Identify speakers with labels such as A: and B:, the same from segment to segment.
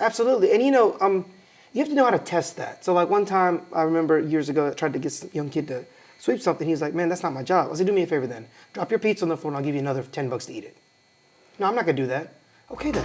A: Absolutely. And you have to know how to test that. So like one time, I remember years ago, I tried to get some young kid to sweep something. He was like, man, that's not my job. I said, do me a favor then. Drop your pizza on the floor and I'll give you another $10 to eat it. No, I'm not gonna do that. Okay then.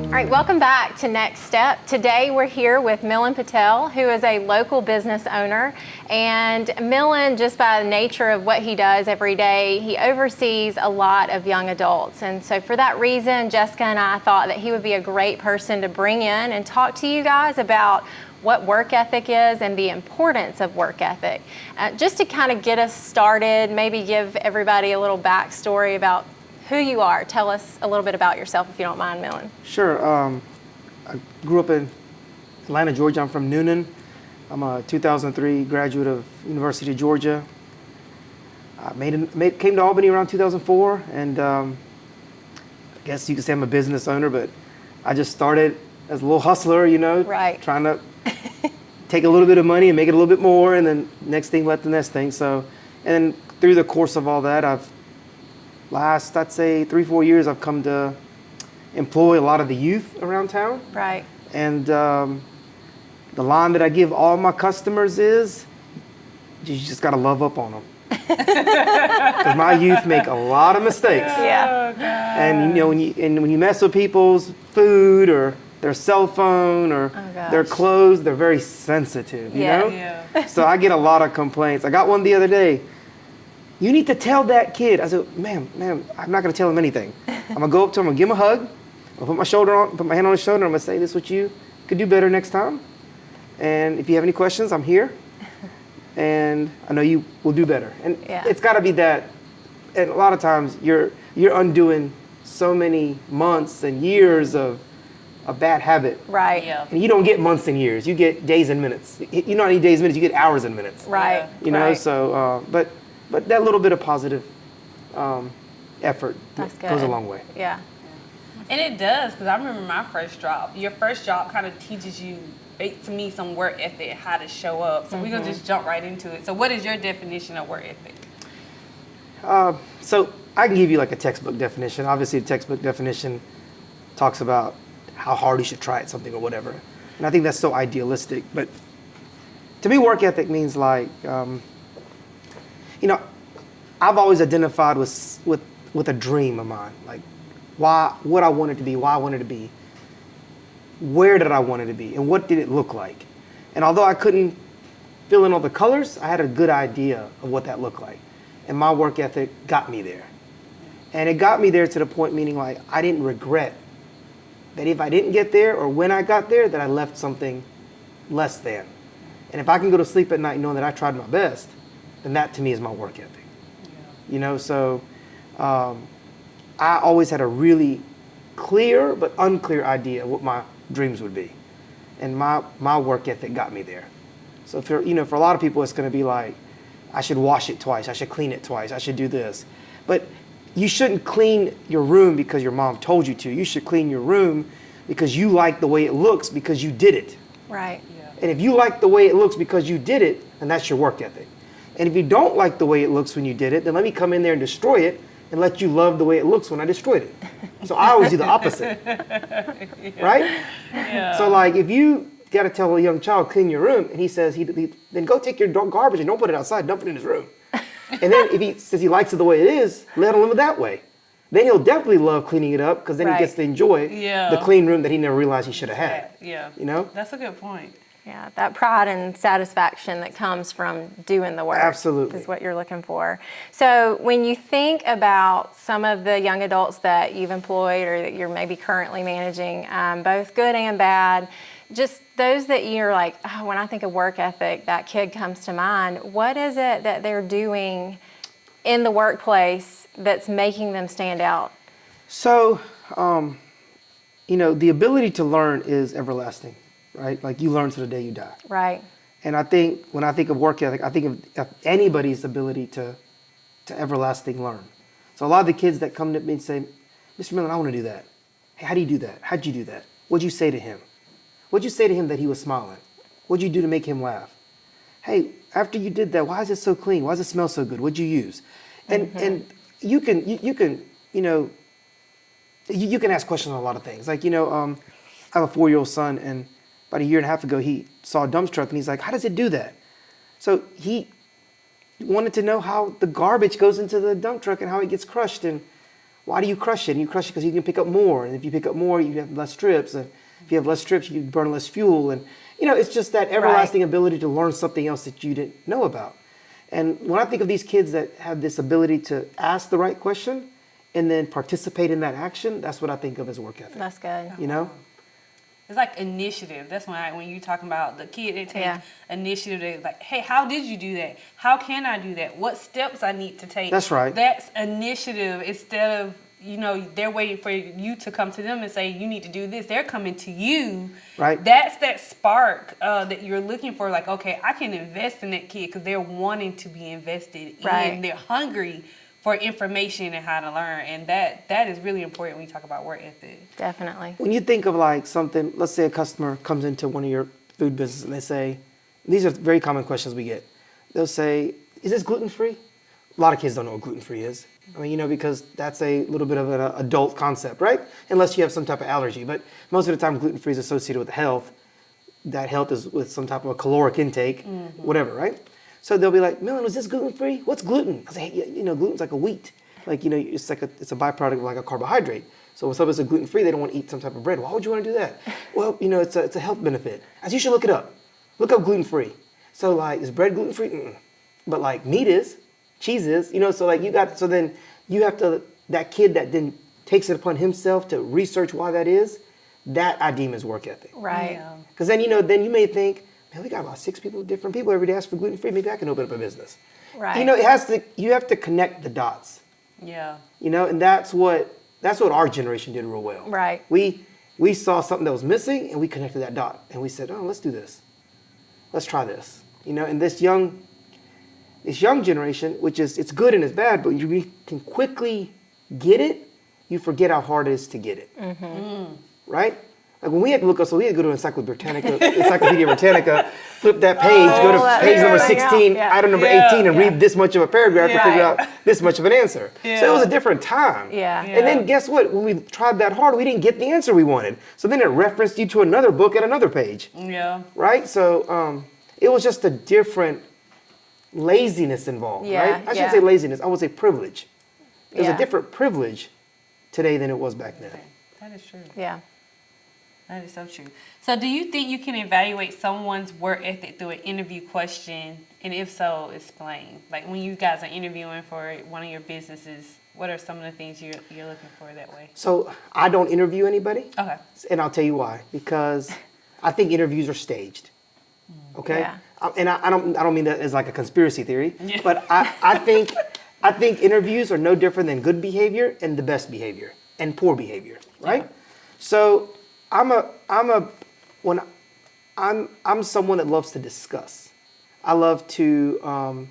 B: All right, welcome back to Next Step. Today we're here with Milan Patel, who is a local business owner. And Milan, just by the nature of what he does every day, he oversees a lot of young adults. And so for that reason, Jessica and I thought that he would be a great person to bring in and talk to you guys about what work ethic is and the importance of work ethic. Just to kind of get us started, maybe give everybody a little backstory about who you are. Tell us a little bit about yourself, if you don't mind, Milan.
A: Sure. I grew up in Atlanta, Georgia. I'm from Noonan. I'm a 2003 graduate of University of Georgia. I came to Albany around 2004, and I guess you could say I'm a business owner, but I just started as a little hustler,
B: right,
A: trying to take a little bit of money and make it a little bit more, and then next thing led to the next thing. So, and through the course of all that, last, I'd say 3-4 years, I've come to employ a lot of the youth around town.
B: Right.
A: And the line that I give all my customers is, you just gotta love up on them. Because my youth make a lot of mistakes.
B: Yeah.
A: And when you mess with people's food or their cell phone or their clothes, they're very sensitive, you know?
C: Yeah.
A: So I get a lot of complaints. I got one the other day. You need to tell that kid. I said, ma'am, I'm not gonna tell him anything. I'm gonna go up to him, I'm gonna give him a hug, I'll put my hand on his shoulder, I'm gonna say, this is what you could do better next time. And if you have any questions, I'm here. And I know you will do better. And it's gotta be that, and a lot of times you're undoing so many months and years of a bad habit.
B: Right.
C: Yeah.
A: And you don't get months and years, you get days and minutes. You don't need days and minutes, you get hours and minutes.
B: Right.
A: You know,
B: right.
A: so, but that little bit of positive effort goes a long way.
B: Yeah.
C: And it does, because I remember my first job. Your first job kind of teaches you, to me, some work ethic, how to show up. So we're going to just jump right into it. So what is your definition of work ethic?
A: So I can give you like a textbook definition. Obviously, the textbook definition talks about how hard you should try at something or whatever. And I think that's so idealistic. But to me, work ethic means like, I've always identified with a dream of mine, like what I wanted to be, why I wanted to be, where did I want it to be, and what did it look like. And although I couldn't fill in all the colors, I had a good idea of what that looked like. And my work ethic got me there. And it got me there to the point, meaning like I didn't regret that if I didn't get there or when I got there, that I left something less than. And if I can go to sleep at night knowing that I tried my best, then that to me is my work ethic. So I always had a really clear but unclear idea of what my dreams would be. And my work ethic got me there. So for a lot of people, it's going to be like, I should wash it twice, I should clean it twice, I should do this. But you shouldn't clean your room because your mom told you to. You should clean your room because you like the way it looks because you did it.
B: Right.
C: Yeah.
A: And if you like the way it looks because you did it, then that's your work ethic. And if you don't like the way it looks when you did it, then let me come in there and destroy it and let you love the way it looks when I destroyed it. So I always do the opposite, right?
C: Yeah.
A: So like if you got to tell a young child, clean your room, and he says, then go take your garbage and don't put it outside, dump it in his room. And then if he says he likes it the way it is, let him live it that way. Then he'll definitely love cleaning it up because then he gets to enjoy the clean room that he never realized he should have had.
C: Yeah. That's a good point.
B: Yeah, that pride and satisfaction that comes from doing the work.
A: Absolutely.
B: Is what you're looking for. So when you think about some of the young adults that you've employed or that you're maybe currently managing, both good and bad, just those that you're like, oh, when I think of work ethic, that kid comes to mind. What is it that they're doing in the workplace that's making them stand out?
A: So, the ability to learn is everlasting, right? Like you learn to the day you die.
B: Right.
A: And I think when I think of work ethic, I think of anybody's ability to everlasting learn. So a lot of the kids that come to me and say, Mr. Melon, I want to do that. Hey, how do you do that? How'd you do that? What'd you say to him? What'd you say to him that he was smiling? What'd you do to make him laugh? Hey, after you did that, why is it so clean? Why does it smell so good? What'd you use? And you can ask questions on a lot of things. Like, I have a 4-year-old son, and about a year and a half ago, he saw a dump truck, and he's like, how does it do that? So he wanted to know how the garbage goes into the dump truck and how it gets crushed, and why do you crush it? And you crush it because you can pick up more, and if you pick up more, you have less strips, and if you have less strips, you burn less fuel, and it's just that everlasting ability to learn something else that you didn't know about. And when I think of these kids that have this ability to ask the right question and then participate in that action, that's what I think of as work ethic.
B: That's good.
C: It's like initiative. That's when you're talking about the kid that takes initiative. They're like, hey, how did you do that? How can I do that? What steps I need to take?
A: That's right.
C: That's initiative instead of, they're waiting for you to come to them and say, you need to do this. They're coming to you.
A: Right.
C: That's that spark that you're looking for. Like, okay, I can invest in that kid because they're wanting to be invested in. They're hungry for information and how to learn. And that is really important when you talk about work ethic.
B: Definitely.
A: When you think of like something, let's say a customer comes into one of your food businesses and they say, these are very common questions we get. They'll say, is this gluten-free? A lot of kids don't know what gluten-free is. I mean, because that's a little bit of an adult concept, right? Unless you have some type of allergy. But most of the time, gluten-free is associated with health. That health is with some type of a caloric intake, whatever, right? So they'll be like, Melon, is this gluten-free? What's gluten? I say, hey, gluten's like a wheat. Like, it's like it's a byproduct of like a carbohydrate. So when somebody's gluten-free, they don't want to eat some type of bread. Why would you want to do that? Well, it's a health benefit. As you should look it up. Look up gluten-free. So like, is bread gluten-free? Mm-mm. But like meat is. Cheese is, so like then you have to, that kid that then takes it upon himself to research why that is, that I deem as work ethic.
B: Right.
A: Because then, then you may think, man, we got about 6 different people every day ask for gluten-free, maybe I can open up a business.
B: Right.
A: You have to connect the dots.
C: Yeah.
A: And that's what our generation did real well.
B: Right.
A: We saw something that was missing and we connected that dot and we said, oh, let's do this. Let's try this. And this young generation, which is, it's good and it's bad, but you can quickly get it, you forget how hard it is to get it. Right? Like when we had to look up, so we had to go to Encyclopedia Britannica, flip that page, go to page number 16, item number 18, and read this much of a paragraph to figure out this much of an answer. So it was a different time. And then guess what? When we tried that hard, we didn't get the answer we wanted. So then it referenced you to another book at another page. Right? So it was just a different laziness involved, right? I shouldn't say laziness, I would say privilege. There's a different privilege today than it was back then.
C: That is true.
B: Yeah.
C: That is so true. So do you think you can evaluate someone's work ethic through an interview question? And if so, explain. Like when you guys are interviewing for one of your businesses, what are some of the things you're looking for that way? So
A: I don't interview anybody.
C: Okay.
A: And I'll tell you why. Because I think interviews are staged. Okay?
B: Yeah.
A: And I don't mean that as like a conspiracy theory, but I think interviews are no different than good behavior and the best behavior and poor behavior, right? So I'm someone that loves to discuss. I love to I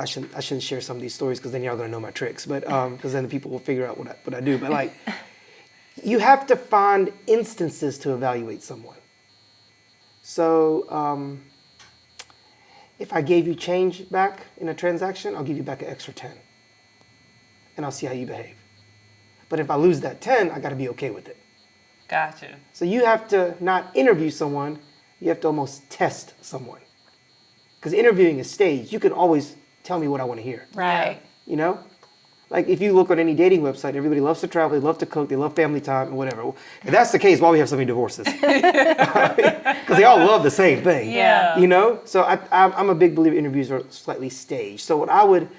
A: shouldn't share some of these stories because then y'all gonna know my tricks, but because then the people will figure out what I do. But like, you have to find instances to evaluate someone. So if I gave you change back in a transaction, I'll give you back an extra 10. And I'll see how you behave. But if I lose that 10, I gotta be okay with it.
C: Gotcha.
A: So you have to not interview someone, you have to almost test someone. Because interviewing is staged. You can always tell me what I wanna hear.
B: Right.
A: Like if you look on any dating website, everybody loves to travel, they love to cook, they love family time, and whatever. If that's the case, why we have so many divorces? Because they all love the same thing.
C: Yeah.
A: So I'm a big believer interviews are slightly staged. So what I want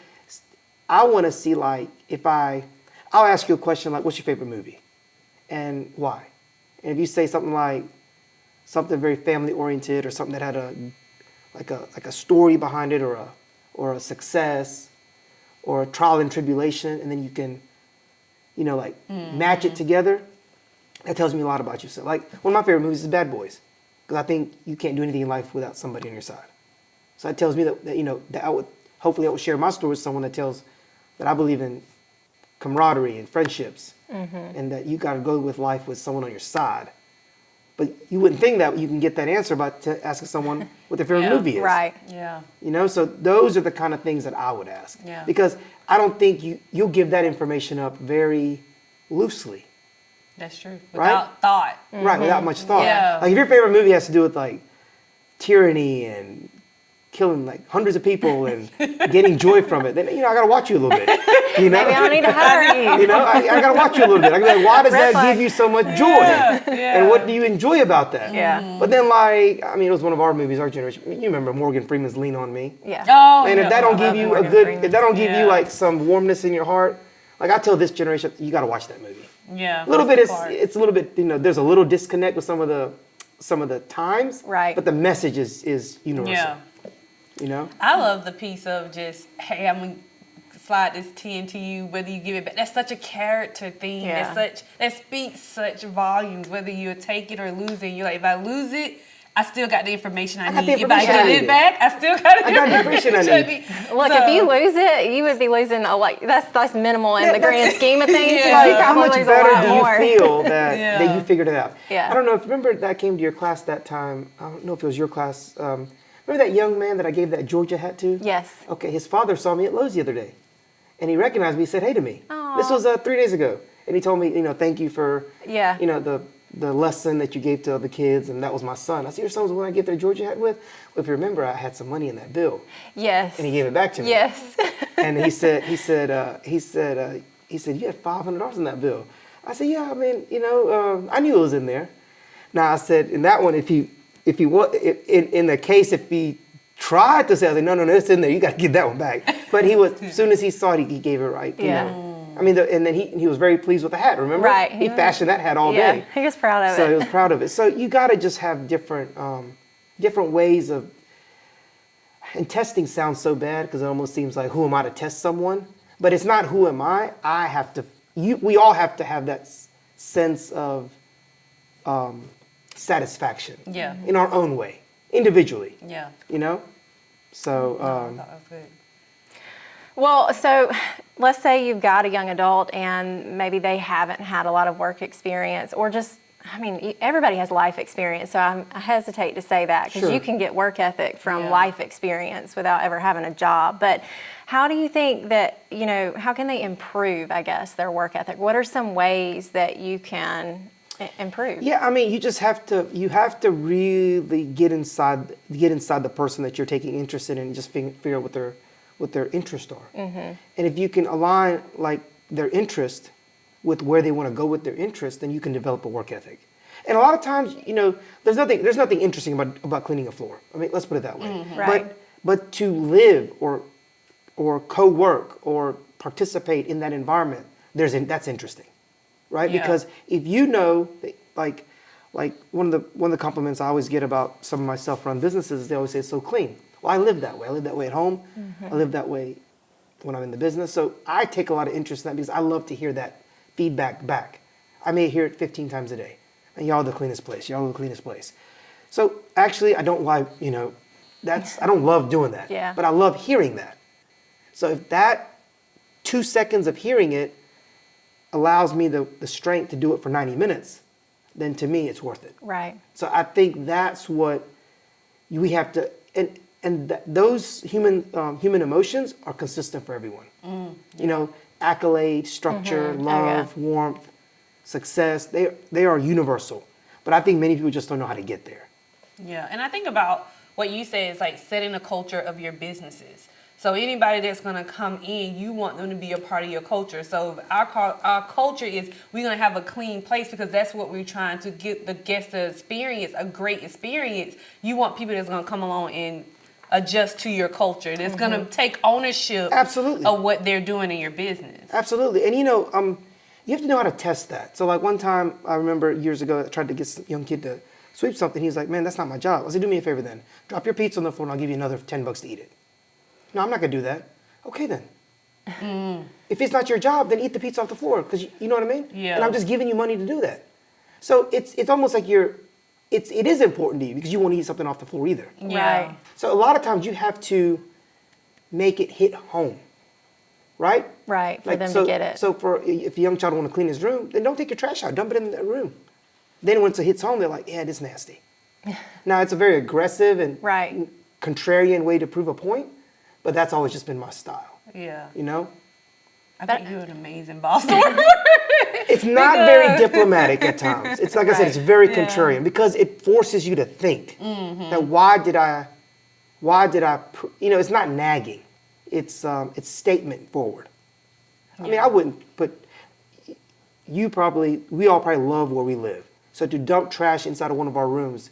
A: to see, like, I'll ask you a question like, what's your favorite movie? And why? And if you say something like, something very family oriented or something that had a story behind it or a success, or a trial and tribulation, and then you can, match it together. That tells me a lot about yourself. Like, one of my favorite movies is Bad Boys, because I think you can't do anything in life without somebody on your side. So that tells me that I would, hopefully I would share my story with someone that I believe in camaraderie and friendships, and that you got to go with life with someone on your side. But you wouldn't think that you can get that answer by asking someone what their favorite movie is.
B: Right.
C: Yeah.
A: You know, so those are the kind of things that I would ask.
C: Yeah.
A: Because I don't think you'll give that information up very loosely.
C: That's true.
A: Right?
C: Without thought.
A: Right, without much thought.
C: Yeah.
A: Like if your favorite movie has to do with like tyranny and killing like hundreds of people and getting joy from it, then I gotta watch you a little bit. You know?
B: Maybe I don't need to hire you.
A: You know, I gotta watch you a little bit. I can be like, why does
B: Red
A: that
B: flag.
A: give you so much joy?
C: Yeah.
A: And what do you enjoy about that?
B: Yeah.
A: But then like, I mean, it was one of our movies, our generation. You remember Morgan Freeman's Lean on Me?
B: Yeah.
C: Oh,
A: And if
C: yeah.
A: that don't
C: I
A: give
C: love
A: you a
C: Morgan
A: good,
C: Freeman.
A: if that don't give you
C: Yeah.
A: like some warmness in your heart, like I tell this generation, you gotta watch that movie.
C: Yeah.
A: A little
C: that's
A: bit,
C: the part.
A: it's a little bit, there's a little disconnect with some of the times.
B: Right.
A: But the message is universal.
C: Yeah.
A: You know?
C: I love the piece of just, hey, I'm gonna slide this TNT you, whether you give it back. That's such a character thing.
B: Yeah.
C: That speaks such volumes, whether you take it or lose it. You're like, if I lose it, I still got the information I
A: got
C: need.
A: the
C: If I
A: information I
C: get it
A: need.
C: back, I still got the
A: I got the information I need.
B: Look,
C: So-
B: if you lose it, you would be losing that's minimal in
A: Yeah,
B: the grand scheme of things.
C: Yeah.
B: You
A: Like, how
B: probably
A: much
B: lose a lot
A: better do you
B: more.
A: feel that
C: Yeah.
A: you figured it out?
B: Yeah.
A: I don't know if remember that came to your class that time. I don't know if it was your class. Remember that young man that I gave that Georgia hat to?
B: Yes.
A: Okay, his father saw me at Lowe's the other day, and he recognized me. He said, "Hey" to me.
B: Aw.
A: This was 3 days ago, and he told me, thank you for,
B: Yeah.
A: the lesson that you gave to other kids, and that was my son. I said, your son was the one I gave that Georgia hat with. Well, if you remember, I had some money in that bill,
B: Yes.
A: and he gave it back to me.
B: Yes.
A: And he said, you had $500 in that bill. I said, yeah, I mean, I knew it was in there. Now I said, in that one, if he in the case, if he tried to say, I said, no, it's in there. You got to give that one back. But as soon as he saw it, he gave it right. you
B: Yeah.
A: know. I mean, and then he was very pleased with the hat. Remember?
B: Right.
A: He fashioned that hat all
B: Yeah.
A: day.
B: He was proud of
A: So
B: it.
A: he was proud of it. So you got to just have different ways of. And testing sounds so bad because it almost seems like, who am I to test someone? But it's not who am I. I have to. We all have to have that sense of satisfaction.
C: Yeah.
A: In our own way, individually.
C: Yeah.
A: So.
C: I thought that was good.
B: Well, so let's say you've got a young adult and maybe they haven't had a lot of work experience or just, everybody has life experience. So I hesitate to say that because
A: Sure.
B: you can get work ethic from
C: Yeah.
B: life experience without ever having a job. But how do you think that, how can they improve, I guess, their work ethic? What are some ways that you can improve?
A: Yeah, you just have to really get inside the person that you're taking interest in and just figure out what their interests are. Mm-hmm. And if you can align like their interest with where they want to go with their interest, then you can develop a work ethic. And a lot of times, there's nothing interesting about cleaning a floor. Let's put it that way.
C: Mm-hmm.
B: Right.
A: But to live or co-work or participate in that environment, that's interesting, right?
C: Yeah.
A: Because if like one of the compliments I always get about some of my self-run businesses is they always say it's so clean. Well, I live that way. I live that way at home. I live that way when I'm in the business. So I take a lot of interest in that because I love to hear that feedback back. I may hear it 15 times a day. And y'all the cleanest place. Y'all the cleanest place. So actually, I don't like, I don't love doing that.
B: Yeah.
A: But I love hearing that. So if that 2 seconds of hearing it allows me the strength to do it for 90 minutes, then to me, it's worth it.
B: Right.
A: So I think that's what we have to, those human emotions are consistent for everyone. Accolade, structure, love, warmth, success, they are universal. But I think many people just don't know how to get there.
C: Yeah, and I think about what you say is like setting a culture of your businesses. So anybody that's going to come in, you want them to be a part of your culture. So our culture is we're going to have a clean place because that's what we're trying to get the guests to experience, a great experience. You want people that's going to come along and adjust to your culture. That's going to take ownership
A: Absolutely.
C: of what they're doing in your business.
A: Absolutely. And you have to know how to test that. So like one time, I remember years ago, I tried to get some young kid to sweep something. He's like, man, that's not my job. I said, do me a favor then. Drop your pizza on the floor and I'll give you another $10 to eat it. No, I'm not going to do that. Okay, then. If it's not your job, then eat the pizza off the floor because you know what I mean?
C: Yeah.
A: And I'm just giving you money to do that. So it's almost like it is important to you because you won't eat something off the floor either.
C: Yeah.
B: Right.
A: So a lot of times you have to make it hit home, right?
B: Right, for
A: Like,
B: them
A: so,
B: to get it.
A: So if a young child want to clean his room, then don't take your trash out. Dump it in that room. Then once it hits home, they're like, yeah, this is nasty. Now, it's a very aggressive and
B: Right.
A: contrarian way to prove a point, but that's always just been my style.
C: Yeah.
A: You know?
C: I think you're an amazing boss.
A: It's not very diplomatic at times. It's like I said, it's very contrarian because it forces you to think that why did I, it's not nagging. It's statement forward. I mean, I wouldn't put, we all probably love where we live. So to dump trash inside of one of our rooms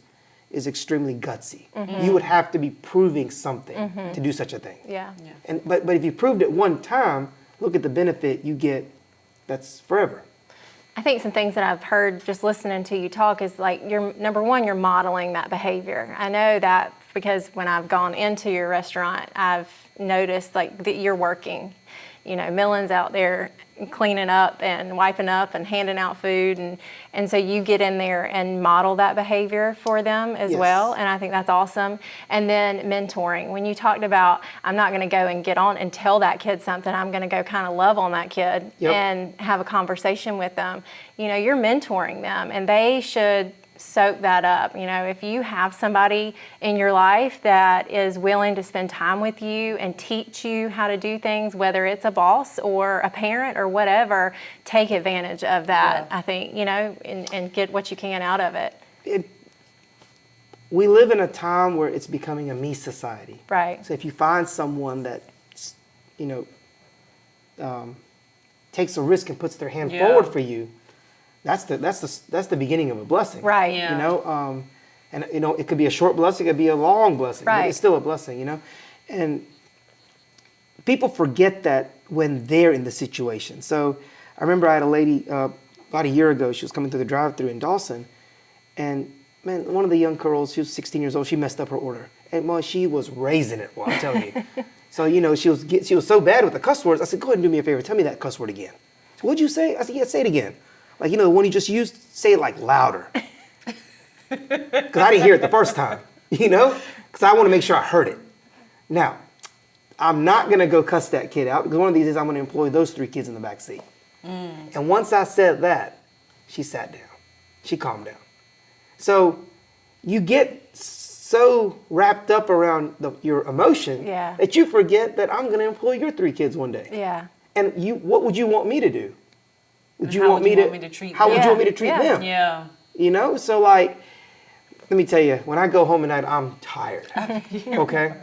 A: is extremely gutsy. You would have to be proving something to do such a thing.
B: Yeah.
A: But if you proved it one time, look at the benefit you get. That's forever.
B: I think some things that I've heard just listening to you talk is like, number one, you're modeling that behavior. I know that because when I've gone into your restaurant, I've noticed like that you're working. You know, Melon's out there cleaning up and wiping up and handing out food. And so you get in there and model that behavior for them as well. And I think that's awesome. And then mentoring. When you talked about, I'm not going to go and get on and tell that kid something, I'm going to go kind of love on that kid and have a conversation with them. You know, you're mentoring them and they should soak that up. You know, if you have somebody in your life that is willing to spend time with you and teach you how to do things, whether it's a boss or a parent or whatever, take advantage of that, I think, you know, and get what you can out of it.
A: We live in a time where it's becoming a me society.
B: Right.
A: So if you find someone that, you know, takes a risk and puts their hand forward for you, that's the beginning of a blessing.
B: Right.
C: Yeah.
A: You know, and you know, it could be a short blessing, it could be a long blessing, but
B: Right.
A: it's still a blessing, you know. And people forget that when they're in the situation. So I remember I had a lady about a year ago, she was coming through the drive-thru in Dawson, and man, one of the young girls, she was 16 years old, she messed up her order. And boy, she was raising it, well, I'm telling you. So, you know, she was so bad with the cuss words, I said, go ahead and do me a favor, tell me that cuss word again. So, what'd you say? I said, yeah, say it again. Like, you know, the one you just used, say it like louder. Because I didn't hear it the first time, you know? Because I want to make sure I heard it. Now, I'm not going to go cuss that kid out because one of these days I'm going to employ those 3 kids in the back seat. And once I said that, she sat down. She calmed down. So you get so wrapped up around your emotion that you forget that I'm going to employ your 3 kids one day.
B: Yeah.
A: And what would you want me to do? Would you
C: How
A: want
C: would
A: me
C: you
A: to,
C: want me to treat
A: how
C: them?
A: would you want me to treat
B: Yeah.
A: them?
C: Yeah.
A: You know, so like, let me tell you, when I go home at night, I'm tired. Okay?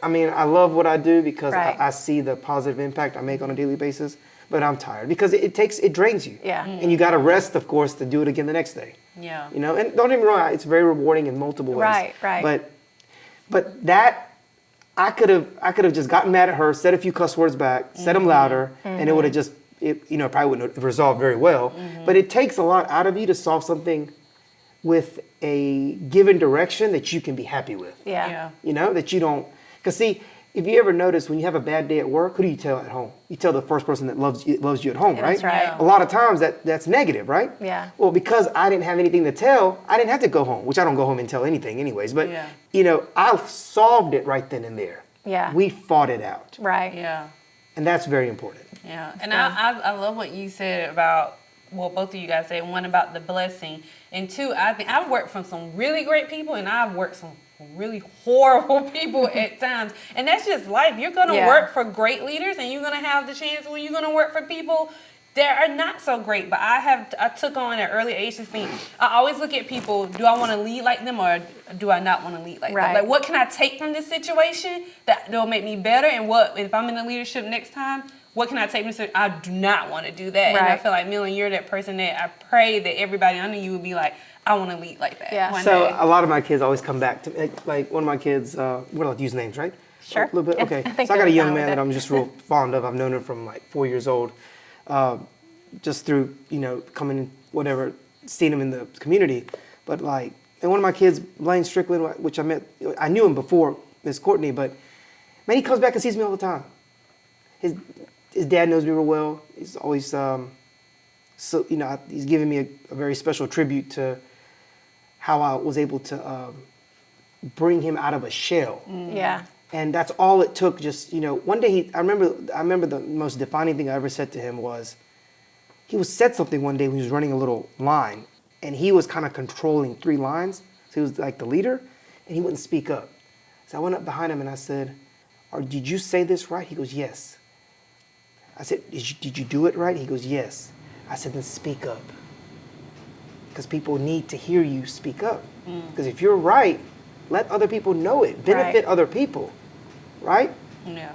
A: I mean, I love what I do because I see the positive impact I make on a daily basis, but I'm tired because it drains you.
B: Yeah.
A: And you got to rest, of course, to do it again the next day.
C: Yeah.
A: You know, and don't get me wrong, it's very rewarding in multiple ways.
B: Right.
A: But that, I could have just gotten mad at her, said a few cuss words back, said them louder, and it would have just, probably wouldn't have resolved very well. But it takes a lot out of you to solve something with a given direction that you can be happy with.
C: Yeah.
A: You know, that you don't, because see, if you ever notice when you have a bad day at work, who do you tell at home? You tell the first person that loves you at home, right?
B: That's right.
A: A lot of times that's negative, right?
B: Yeah.
A: Well, because I didn't have anything to tell, I didn't have to go home, which I don't go home and tell anything anyways. But, you know, I solved it right then and there.
B: Yeah.
A: We fought it out.
B: Right.
C: Yeah.
A: And that's very important.
C: Yeah, and I love what you said about, well, both of you guys said, one about the blessing, and 2, I think I've worked from some really great people, and I've worked some really horrible people at times, and that's just life. You're going to work for great leaders, and you're going to have the chance when you're going to work for people that are not so great. But I took on at an early age to think, I always look at people, do I want to lead like them or do I not want to lead like them? Like, what can I take from this situation that'll make me better, and what, if I'm in the leadership next time, what can I take from this? I do not want to do that. And I feel like, Melon, you're that person that I pray that everybody under you would be like, I want to lead like that.
B: Yeah.
A: So a lot of my kids always come back to me. Like one of my kids, we're allowed to use names, right?
B: Sure.
A: A little bit, okay. So I got a young man that I'm just real fond of. I've known him from like 4 years old, just through, you know, coming, whatever, seeing him in the community. But like, and one of my kids, Blaine Strickland, which I knew him before Miss Courtney, but man, he comes back and sees me all the time. His dad knows me real well. He's always, so you know, he's giving me a very special tribute to how I was able to bring him out of a shell.
B: Yeah.
A: And that's all it took. Just, one day I remember the most defining thing I ever said to him was, he said something one day when he was running a little line, and he was kind of controlling 3 lines. So he was like the leader, and he wouldn't speak up. So I went up behind him and I said, did you say this right? He goes, yes. I said, did you do it right? He goes, yes. I said, then speak up. Because people need to hear you speak up. Because if you're right, let other people know it. Benefit other people, right?
C: Yeah.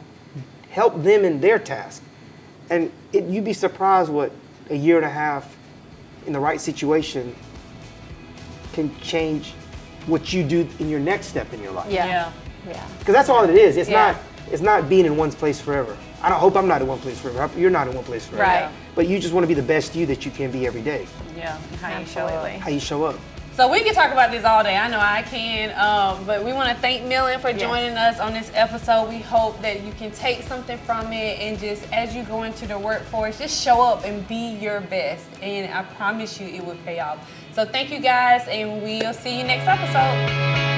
A: Help them in their task. And you'd be surprised what a year and a half in the right situation can change what you do in your next step in your life.
C: Yeah.
A: Because that's all it is. It's
B: Yeah.
A: not being in one place forever. I hope I'm not in one place forever. You're not in one place forever.
B: Right.
A: But you just want to be the best you that you can be every day.
C: Yeah. And how you show
B: Absolutely.
C: up.
A: How you show up.
C: So we can talk about this all day. I know I can, but we want to thank Melon for joining us on this episode. We hope that you can take something from it, and just as you go into the workforce, just show up and be your best. And I promise you it will pay off. So thank you guys, and we'll see you next episode.